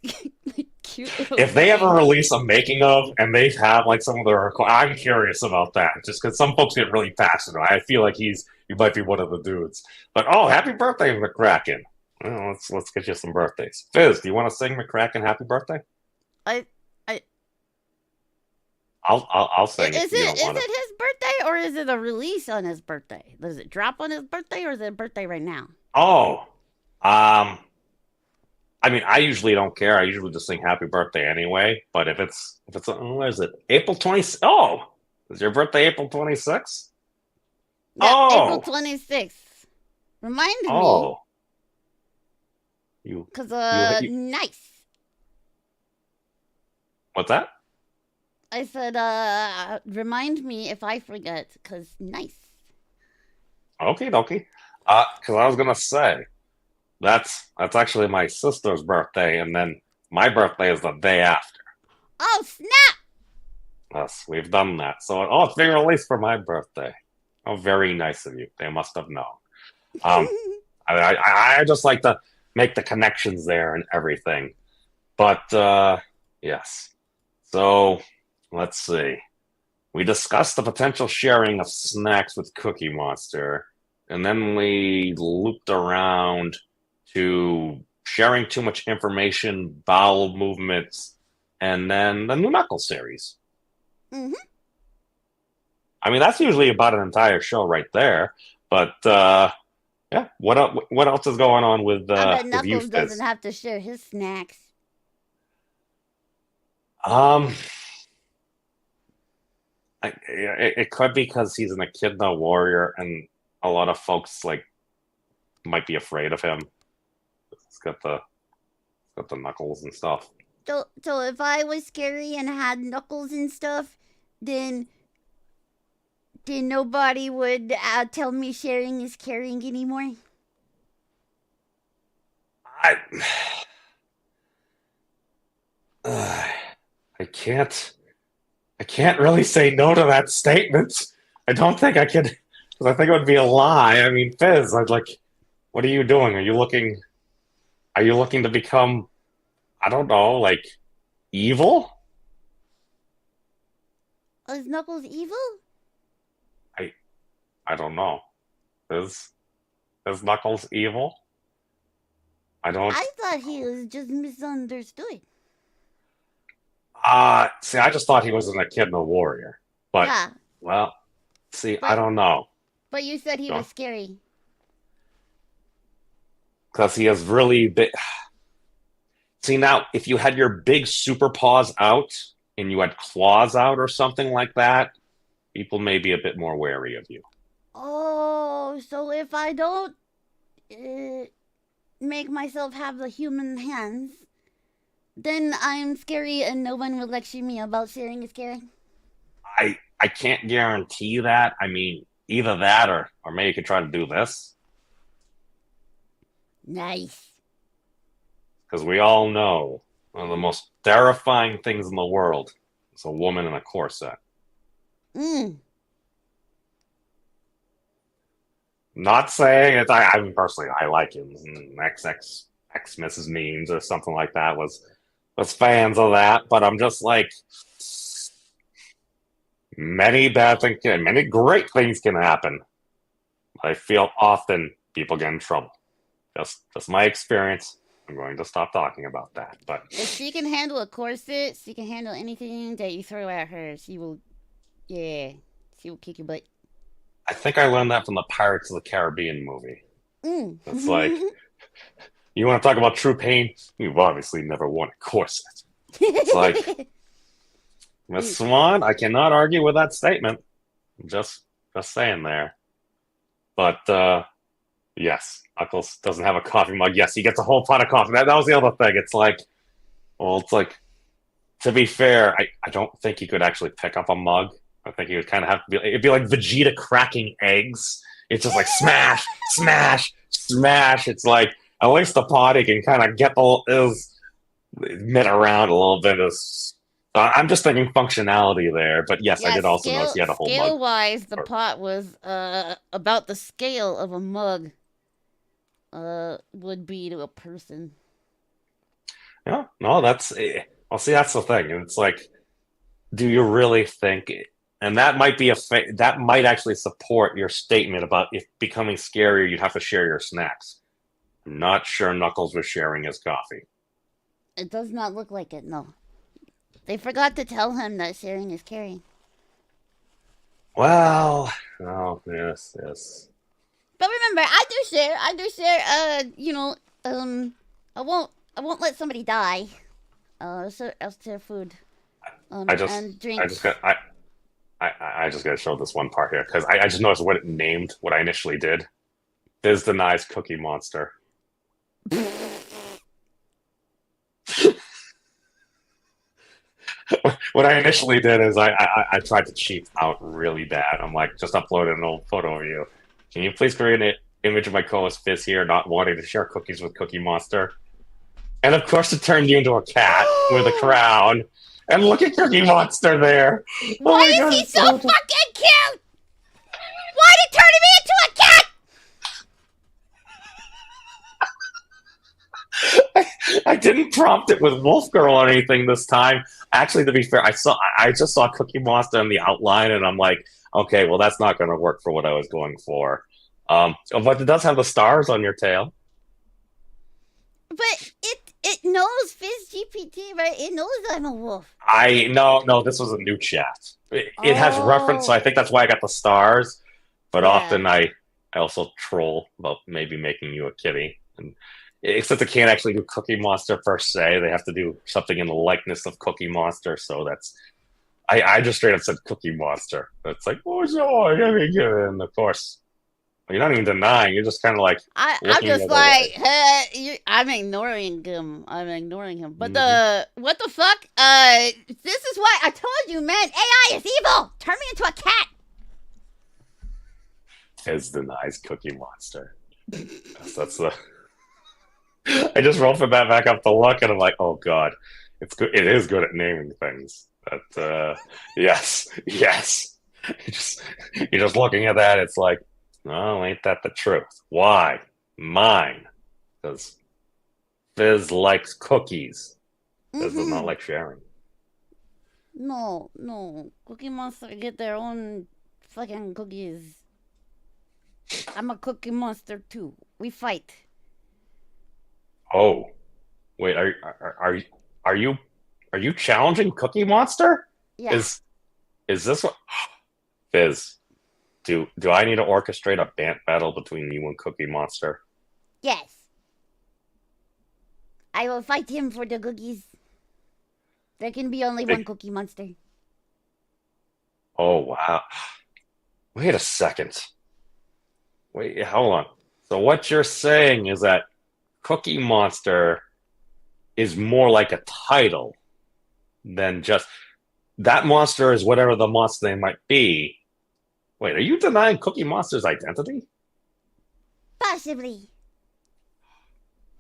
cute little If they ever release a making of and they have like some of their, I'm curious about that just because some folks get really passionate. I feel like he might be one of the dudes. But happy birthday, McCracken! Well, let's get you some birthdays. Fyzz, do you want to sing McCracken happy birthday? I'll sing it. Is it his birthday or is it a release on his birthday? Does it drop on his birthday or is it a birthday right now? Oh, I mean, I usually don't care. I usually just sing happy birthday anyway. But if it's where is it? April 20th. Oh, is your birthday April 26th? Yeah, April 26th. Remind me. Because nice. What's that? I said, remind me if I forget, because nice. Okay. Because I was gonna say that's actually my sister's birthday, and then my birthday is the day after. Oh snap! Yes, we've done that. So it's being released for my birthday. Oh, very nice of you. They must have known. I just like to make the connections there and everything. But yes. So let's see. We discussed the potential sharing of snacks with Cookie Monster, and then we looped around to sharing too much information, bowel movements, and then the new Knuckles series. Mm-hmm. I mean, that's usually about an entire show right there. But yeah, what else is going on with I bet with you, Knuckles doesn't have to share his snacks. It could be because he's an Echidna warrior, and a lot of folks like might be afraid of him. It's got the knuckles and stuff. So if I was scary and had knuckles and stuff, then nobody would tell me sharing is caring anymore. I can't really say no to that statement. I don't think I could, because I think it would be a lie. I mean, Fyzz, I'd like, what are you doing? Are you looking to become, I don't know, like, evil? Is Knuckles evil? I don't know. Is Knuckles evil? I thought he was just misunderstood. See, I just thought he was an Echidna warrior. But, yeah. Well, see, I don't know. But you said he was scary. Because he has really big... See, now, if you had your big super paws out, and you had claws out or something like that, people may be a bit more wary of you. Oh, so if I don't make myself have the human hands, then I'm scary and no one will lecture me about sharing is caring? I can't guarantee that. I mean, either that or maybe you could try to do this. Nice. Because we all know one of the most terrifying things in the world is a woman in a corset. Not saying it. I mean, personally, I like him. XX Mrs. Memes or something like that was fans of that. But I'm just like, many bad things, many great things can happen. I feel often people get in trouble. Just my experience. I'm going to stop talking about that. But if she can handle a corset, she can handle anything that you throw at her. She will kick your butt. I think I learned that from the Pirates of the Caribbean movie. It's like, you want to talk about true pain? You've obviously never worn a corset. It's like, Miss Swan, I cannot argue with that statement. Just saying there. But, yes, Knuckles doesn't have a coffee mug. Yes, he gets a whole pot of coffee. That was the other thing. It's like, to be fair, I don't think he could actually pick up a mug. I think he would kind of have to be, it'd be like Vegeta cracking eggs. It's just like smash, smash, smash. It's like, at least the pot, he can kind of get his mitt around a little bit. I'm just thinking functionality there. But yes, I did also notice he had a whole mug. Scale-wise, the pot was about the scale of a mug would be to a person. Yeah, no, that's, well, see, that's the thing. And it's like, do you really think... And that might be that might actually support your statement about if becoming scarier, you'd have to share your snacks. I'm not sure Knuckles was sharing his coffee. It does not look like it, no. They forgot to tell him that sharing is caring. Well, oh, yes. But remember, I do share. I won't let somebody die. So I'll share food. And drinks. I just gotta show this one part here because I just noticed what it named what I initially did. Fyzz denies Cookie Monster. What I initially did is I tried to cheat out really bad. I'm like, just upload an old photo of you. Can you please create an image of my co-host Fyzz here not wanting to share cookies with Cookie Monster? And of course it turned you into a cat with a crown. And look at Cookie Monster there. Why is he so fucking cute? Why did it turn me into a cat? I didn't prompt it with Wolf Girl or anything this time. Actually, to be fair, I just saw Cookie Monster in the outline, and I'm like, okay, well, that's not going to work for what I was going for. But it does have the stars on your tail. But it knows Fyzz GPT, right? It knows I'm a wolf. No, this was a new chat. It has reference, so I think that's why I got the stars. But often I also troll about maybe making you a kitty. And except they can't actually do Cookie Monster per se. They have to do something in the likeness of Cookie Monster. So that's... I just straight up said Cookie Monster. It's like, oh, sure, and of course, You're not even denying. You're just kind of like I'm looking just the other like, way. I'm ignoring him. I'm ignoring him. But what the fuck? This is why I told you, man. AI is evil. Turn me into a cat. Fyzz denies Cookie Monster. That's the. I just rolled for that back up to look, and I'm like, oh god, it's good. It is good at naming things. But yes. You're just looking at that. It's like, no, ain't that the truth? Why? Mine. Because Fyzz likes cookies. Fyzz does not like sharing. No. Cookie Monster get their own fucking cookies. I'm a Cookie Monster too. We fight. Oh, wait. Are you challenging Cookie Monster? Yeah. Is this what? Fyzz, do I need to orchestrate a bant battle between you and Cookie Monster? Yes. I will fight him for the cookies. There can be only one Cookie Monster. Oh, wow. Wait a second. Wait, hold on. So what you're saying is that Cookie Monster is more like a title than just... That monster is whatever the monster name might be. Wait, are you denying Cookie Monster's identity? Possibly.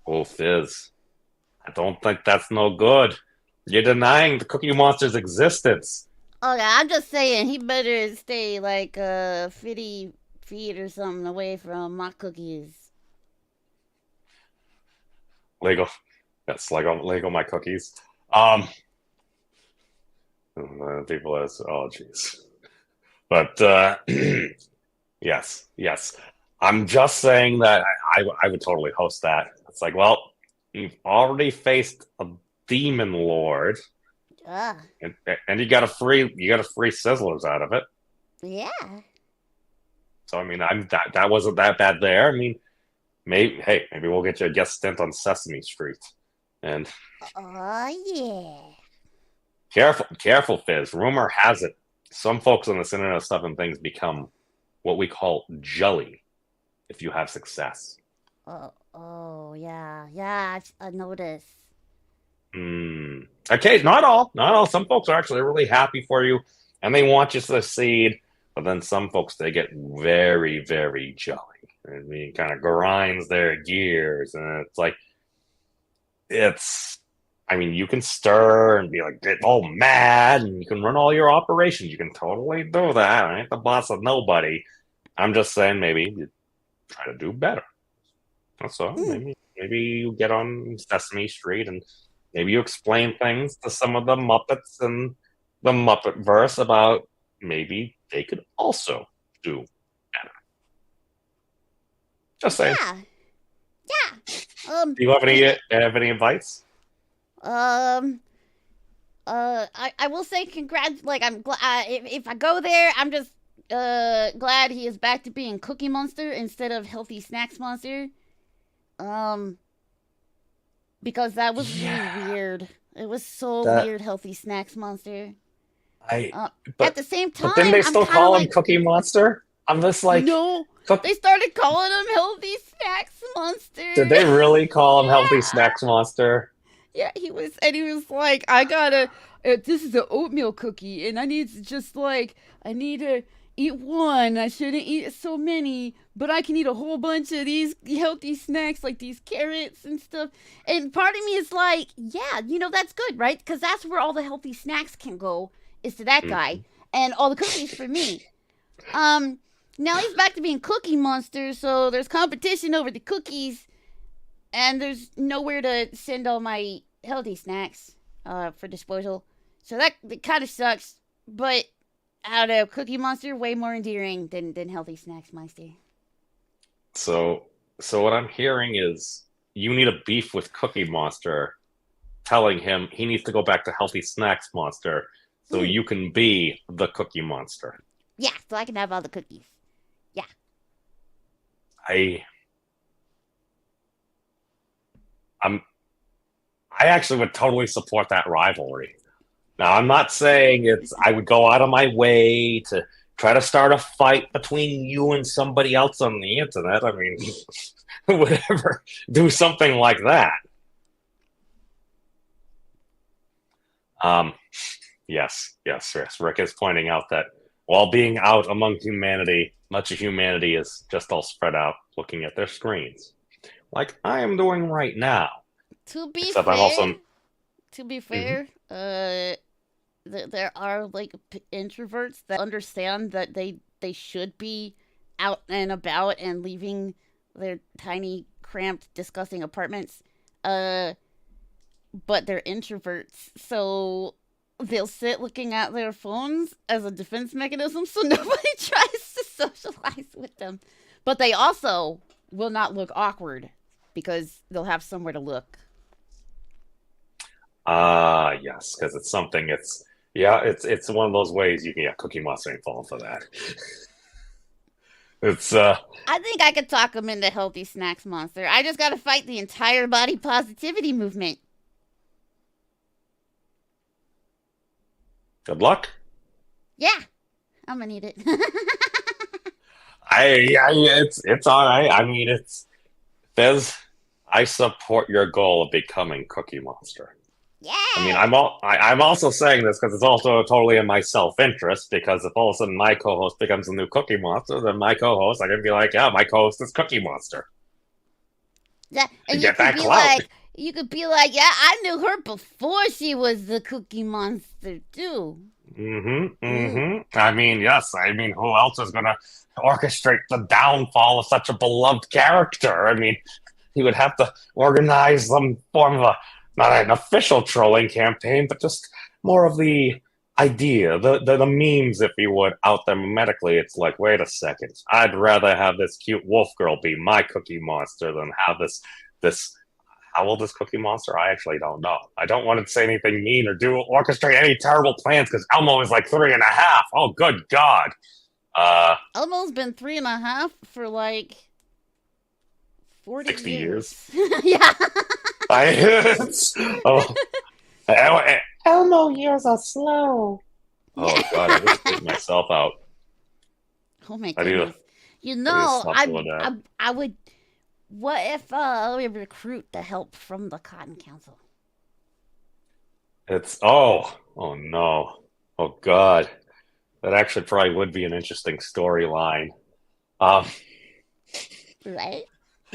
Oh, Fyzz. I don't think that's no good. You're denying the Cookie Monster's existence. Okay, I'm just saying he better stay like 50 feet or something away from my cookies. Lego. Yes, Lego my cookies. People ask, oh jeez. But yes. I'm just saying that I would totally host that. It's like, well, you've already faced a demon lord. And you got a free Sizzlers out of it. Yeah. So I mean, that wasn't that bad there. I mean, maybe we'll get you a guest stint on Sesame Street. And oh yeah. Careful, Fyzz. Rumor has it some folks on this Internet of Stuff and Things become what we call jelly if you have success. Oh yeah. I noticed. Okay, not all. Some folks are actually really happy for you, and they want you to succeed. But then some folks, they get very, very jelly. I mean, kind of grinds their gears, and it's like, I mean, you can stir and be like, get all mad, and you can run all your operations. You can totally do that. I ain't the boss of nobody. I'm just saying, maybe you try to do better. That's all. Maybe you get on Sesame Street and maybe you explain things to some of the Muppets and the Muppetverse about maybe they could also do better. Just saying. Yeah. Do you have any advice? I will say congrats. Like, I'm glad if I go there, I'm just glad he is back to being Cookie Monster instead of Healthy Snacks Monster. Because that was really weird. It was so weird, Healthy Snacks Monster. At the same time, but didn't they still call him Cookie Monster? I'm just like, no. They started calling him Healthy Snacks Monster. Did they really call him Healthy Snacks Monster? Yeah, he was like, I gotta, this is an oatmeal cookie, and I need to eat one. I shouldn't eat so many, but I can eat a whole bunch of these healthy snacks, like these carrots and stuff. And part of me is like, yeah, that's good, right? Because that's where all the healthy snacks can go, is to that guy, and all the cookies for me. Now he's back to being Cookie Monster, so there's competition over the cookies, and there's nowhere to send all my healthy snacks for disposal. So that kind of sucks, but I don't know, Cookie Monster, way more endearing than Healthy Snacks Monster. So what I'm hearing is you need a beef with Cookie Monster, telling him he needs to go back to Healthy Snacks Monster so you can be the Cookie Monster. Yeah, so I can have all the cookies. Yeah. I actually would totally support that rivalry. Now, I'm not saying I would go out of my way to try to start a fight between you and somebody else on the internet. I mean, who would ever do something like that? Yes. Rick is pointing out that while being out among humanity, much of humanity is just all spread out looking at their screens, like I am doing right now. To be Except fair, I'm also... there are like introverts that understand that they should be out and about and leaving their tiny, cramped, disgusting apartments. But they're introverts, so they'll sit looking at their phones as a defense mechanism, so nobody tries to socialize with them. But they also will not look awkward because they'll have somewhere to look. Yes, because it's something. It's one of those ways you can. Yeah, Cookie Monster ain't falling for that. It's I think I could talk him into Healthy Snacks Monster. I just gotta fight the entire body positivity movement. Good luck. Yeah, I'm gonna need it. It's all right. I mean, it's Fyzz. I support your goal of becoming Cookie Monster. Yeah. I mean, I'm also saying this because it's also totally in my self-interest. Because if all of a sudden my co-host becomes a new Cookie Monster, then my co-host, I can be like, yeah, my co-host is Cookie Monster. Yeah, and you could be like, yeah, I knew her before she was the Cookie Monster too. I mean, yes. I mean, who else is gonna orchestrate the downfall of such a beloved character? I mean, he would have to organize some form of not an official trolling campaign, but just more of the idea, the memes, if you would, out there medically. It's like, wait a second, I'd rather have this cute wolf girl be my Cookie Monster than have this. How old is Cookie Monster? I actually don't know. I don't want to say anything mean or orchestrate any terrible plans because Elmo is like 3.5. Oh, good God. Elmo's been 3.5 for like 40 60 years. Yeah. Elmo years are slow. Oh God, I just took myself out. Oh my goodness. I would. What if we recruit the help from the Cotton Council? It's oh no, oh God, that actually probably would be an interesting storyline. Right?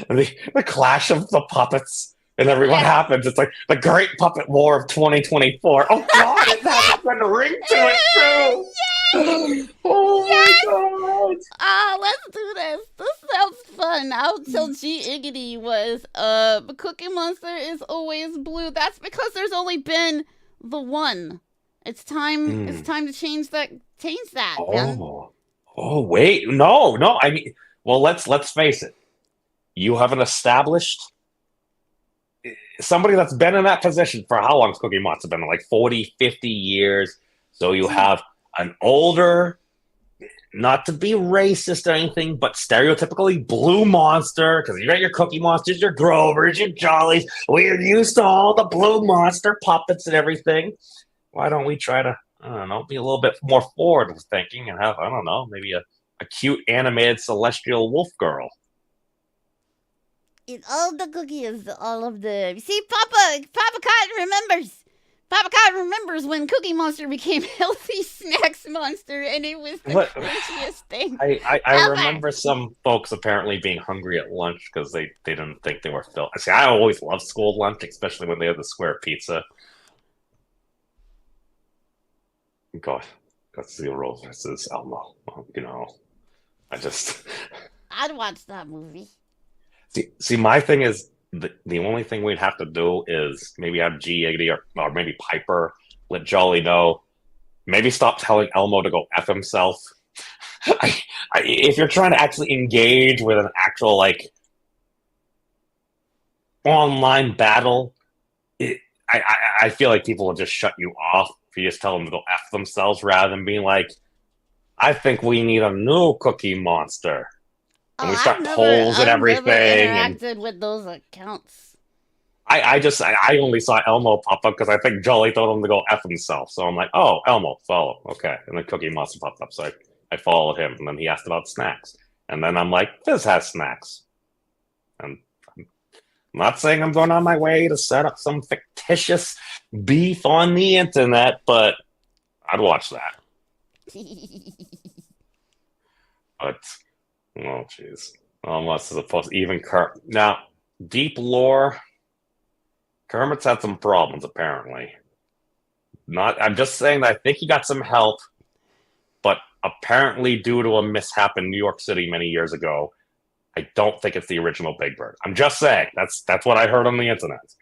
The clash of the puppets and everyone happens. It's like the Great Puppet War of 2024. Oh God, it has a ring to it too. Oh my God! Let's do this. This sounds fun. I'll tell G Iggity was Cookie Monster is always blue. That's because there's only been the one. It's time. It's time to change that. Man. Oh wait, no. I mean, well, let's face it. You have an established somebody that's been in that position for how long's Cookie Monster been? Like 40, 50 years. So you have an older, not to be racist or anything, but stereotypically blue monster, because you got your Cookie Monsters, your Grovers, your Jollies. We're used to all the blue monster puppets and everything. Why don't we try to, I don't know, be a little bit more forward thinking and have, I don't know, maybe a cute animated celestial wolf girl? It's all the cookies, all of them. See, Papa Cotton remembers. Papa Cotton remembers when Cookie Monster became Healthy Snacks Monster, and it was the craziest thing. I remember some folks apparently being hungry at lunch because they didn't think they were filled. See, I always love school lunch, especially when they have the square pizza. God, Zero versus Elmo. You know, I'd watch that movie. See, my thing is, the only thing we'd have to do is maybe have G80 or maybe Piper let Jolly know. Maybe stop telling Elmo to go F himself. If you're trying to actually engage with an actual, like, online battle, I feel like people will just shut you off if you just tell them to go F themselves rather than being like, I think we need a new Cookie Monster. And we start polls and everything. I've never interacted with those accounts. I only saw Elmo pop up because I think Jolly told him to go F himself. So I'm like, oh, Elmo, follow. Okay. And then Cookie Monster popped up. So I followed him, and then he asked about snacks. And then I'm like, Fyzz has snacks. And I'm not saying I'm going on my way to set up some fictitious beef on the internet, but I'd watch that. But, oh, jeez. Almost as opposed to even Kermit. Now, deep lore, Kermit's had some problems, apparently. I'm just saying that I think he got some help, but apparently due to a mishap in New York City many years ago, I don't think it's the original Big Bird. I'm just saying. That's what I heard on the internet.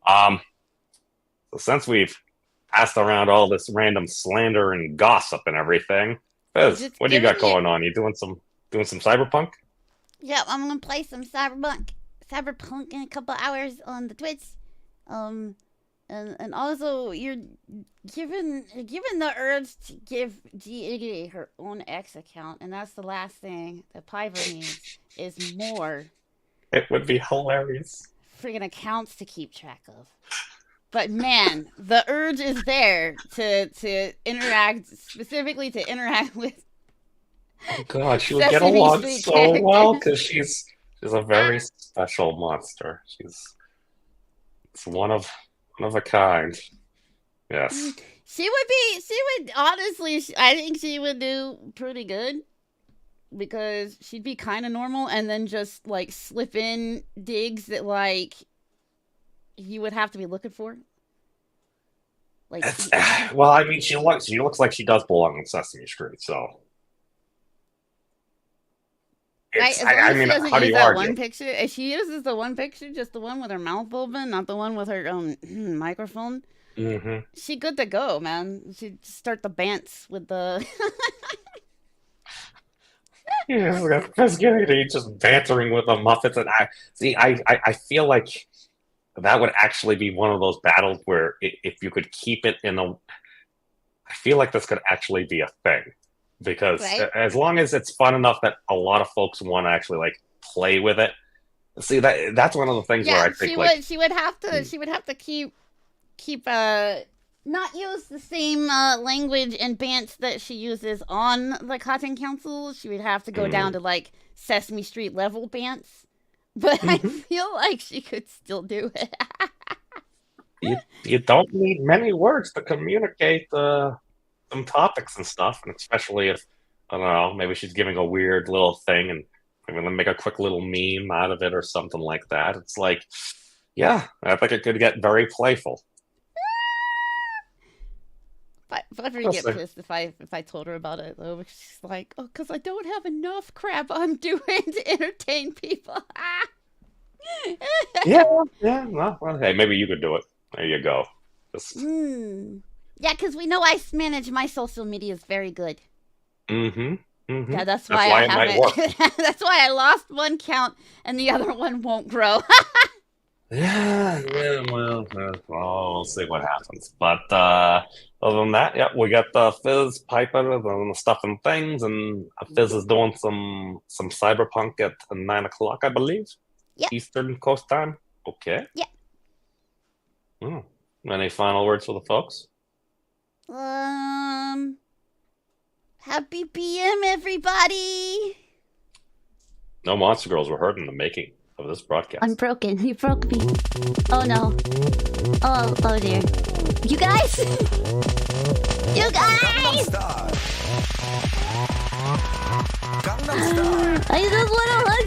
So since we've passed around all this random slander and gossip and everything, Fyzz, what do you got going on? You doing some Cyberpunk? Yeah, I'm gonna play some Cyberpunk in a couple hours on the Twitch. And also you're given the urge to give G88 her own X account, and that's the last thing that Piper needs is more. It would be hilarious. Friggin' accounts to keep track of. But man, the urge is there to interact, specifically to interact with. Oh God, she would get along so well because she's a very special monster. It's one of a kind. Yes. She would honestly, I think she would do pretty good because she'd be kind of normal and then just like slip in digs that like you would have to be looking for. Like, well, I mean, she looks like she does belong on Sesame Street, so. I mean, how do you argue? One picture, if she uses the one picture, just the one with her mouth open, not the one with her microphone. Mm-hmm. She good to go, man. She start the bants with the. Yeah, just bantering with the Muppets, and I feel like that would actually be one of those battles where if you could keep it in a, I feel like this could actually be a thing. Because as long as it's fun enough that a lot of folks want to actually like play with it, see that's one of the things where I think she would have to keep not use the same language and bants that she uses on the Cotton Council. She would have to go down to like Sesame Street level bants, but I feel like she could still do it. you don't need many words to communicate some topics and stuff, and especially if, I don't know, maybe she's giving a weird little thing and maybe make a quick little meme out of it or something like that. It's like, yeah, I think it could get very playful. I'd really get pissed if I told her about it, though. She's like, oh, because I don't have enough crap I'm doing to entertain people. Yeah, well, hey, maybe you could do it. There you go. Yeah, because we know I manage my social medias very good. Mm-hmm. Yeah, that's why I haven't. That's why I lost one count and the other one won't grow. Yeah, well, we'll see what happens. But other than that, yeah, we got Fyzz, Piper, and stuff and things, and Fyzz is doing some Cyberpunk at 9 o'clock, I believe. Yeah. Eastern Coast time. Okay. Yeah. Any final words for the folks? Happy PM, everybody. No Monster Girls were heard in the making of this broadcast. I'm broken. You broke me. Oh no. Oh dear. You guys? You guys! I just want to hug